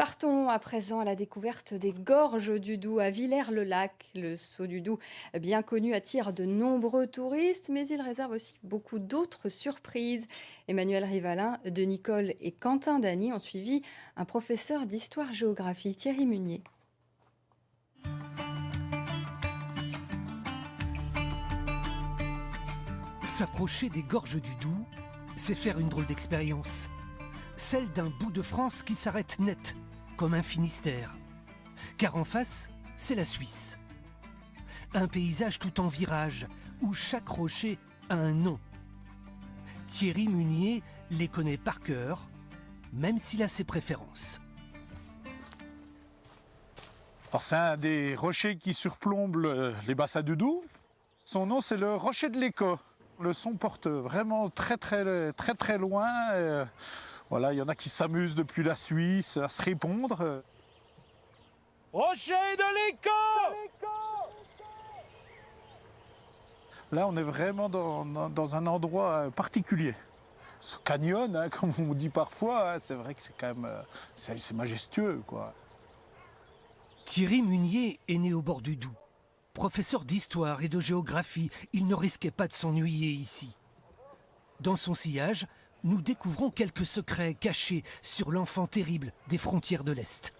Partons à présent à la découverte des gorges du Doubs à Villers-le-Lac. Le Saut du Doubs, bien connu, attire de nombreux touristes, mais il réserve aussi beaucoup d'autres surprises. Emmanuel Rivalin, de Nicole et Quentin Dany ont suivi un professeur d'histoire-géographie, Thierry Munier. S'approcher des gorges du Doubs, c'est faire une drôle d'expérience. Celle d'un bout de France qui s'arrête net, comme un Finistère. Car en face, c'est la Suisse. Un paysage tout en virage, où chaque rocher a un nom. Thierry Munier les connaît par cœur, même s'il a ses préférences. Alors c'est un des rochers qui surplombe les bassins du Doubs. Son nom, c'est le rocher de l'Écho. Le son porte vraiment très loin. Voilà, il y en a qui s'amusent depuis la Suisse à se répondre. Rocher de l'Écho! Là, on est vraiment dans un endroit particulier. Ce canyon, hein, comme on dit parfois, hein, c'est vrai que c'est quand même c'est majestueux, quoi. Thierry Munier est né au bord du Doubs. Professeur d'histoire et de géographie, il ne risquait pas de s'ennuyer ici. Dans son sillage, nous découvrons quelques secrets cachés sur l'enfant terrible des frontières de l'Est.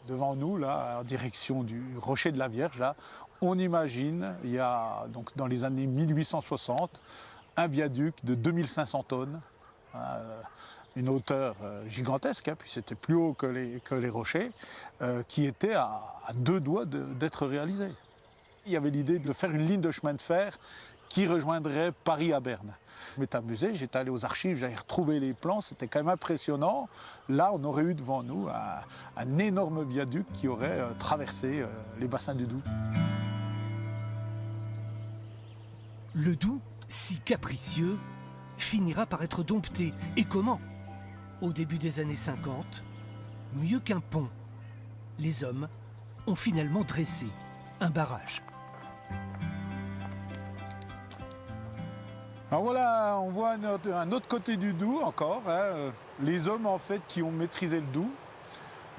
Devant nous, là, en direction du rocher de la Vierge, là, on imagine, il y a donc dans les années 1860, un viaduc de 2500 tonnes, une hauteur gigantesque, hein, puis c'était plus haut que les rochers, qui était à deux doigts d'être réalisé. Il y avait l'idée de faire une ligne de chemin de fer qui rejoindrait Paris à Berne. Je m'étais amusé, j'étais allé aux archives, j'avais retrouvé les plans, c'était quand même impressionnant. Là, on aurait eu devant nous un énorme viaduc qui aurait traversé les bassins du Doubs. Le Doubs, si capricieux, finira par être dompté. Et comment? Au début des années 50, mieux qu'un pont, les hommes ont finalement dressé un barrage. Alors voilà, on voit un autre côté du Doubs encore, hein, les hommes en fait qui ont maîtrisé le Doubs.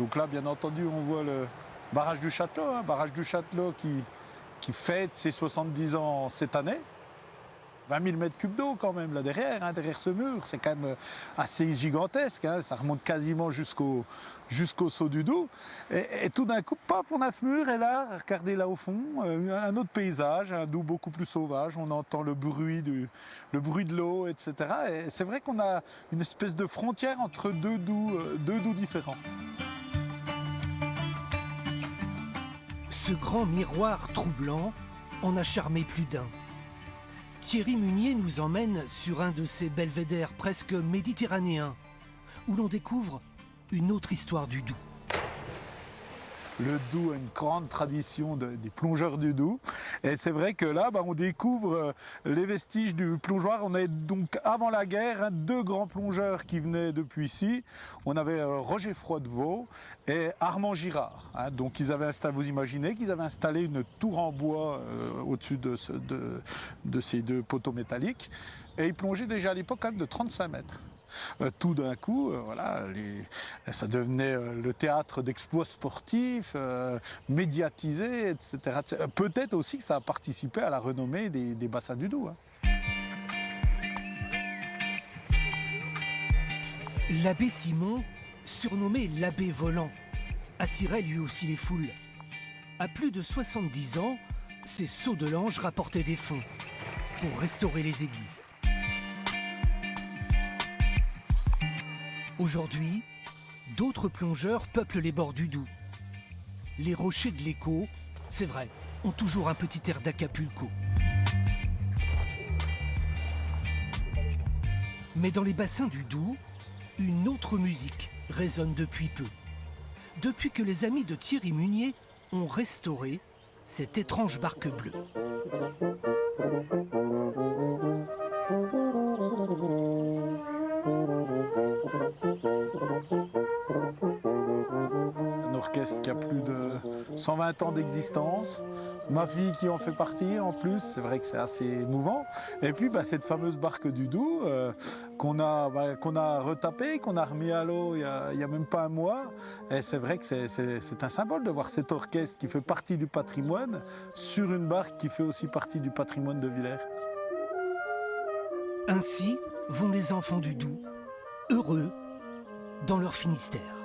Donc là, bien entendu, on voit le barrage du Châtelot, hein, barrage du Châtelot qui fête ses 70 ans cette année. 20 000 mètres cubes d'eau quand même là derrière, hein, derrière ce mur, c'est quand même assez gigantesque, hein, ça remonte quasiment jusqu'au saut du Doubs. Et tout d'un coup, paf, on a ce mur et là, regardez là au fond, un autre paysage, un Doubs beaucoup plus sauvage, on entend le bruit de l'eau, etc. Et c'est vrai qu'on a une espèce de frontière entre deux Doubs différents. Ce grand miroir troublant en a charmé plus d'un. Thierry Munier nous emmène sur un de ces belvédères presque méditerranéens, où l'on découvre une autre histoire du Doubs. Le Doubs a une grande tradition des plongeurs du Doubs. Et c'est vrai que là, on découvre les vestiges du plongeoir. On a donc, avant la guerre, deux grands plongeurs qui venaient depuis ici. On avait Roger Froidevaux et Armand Girard. Hein. Donc ils avaient installé, vous imaginez qu'ils avaient installé une tour en bois au-dessus de ces deux poteaux métalliques. Et ils plongeaient déjà à l'époque de 35 mètres. Tout d'un coup, voilà, ça devenait le théâtre d'exploits sportifs, médiatisés, etc. Peut-être aussi que ça a participé à la renommée des bassins du Doubs. Hein. L'abbé Simon, surnommé l'abbé volant, attirait lui aussi les foules. À plus de 70 ans, ces sauts de l'ange rapportaient des fonds pour restaurer les églises. Aujourd'hui, d'autres plongeurs peuplent les bords du Doubs. Les rochers de l'Écho, c'est vrai, ont toujours un petit air d'Acapulco. Mais dans les bassins du Doubs, une autre musique résonne depuis peu. Depuis que les amis de Thierry Munier ont restauré cette étrange barque bleue. Un orchestre qui a plus de 120 ans d'existence, ma fille qui en fait partie en plus, c'est vrai que c'est assez émouvant. Et puis cette fameuse barque du Doubs qu'on a retapée, qu'on a remis à l'eau il y a même pas un mois. Et c'est vrai que c'est un symbole de voir cet orchestre qui fait partie du patrimoine sur une barque qui fait aussi partie du patrimoine de Villers. Ainsi vont les enfants du Doubs, heureux dans leur Finistère.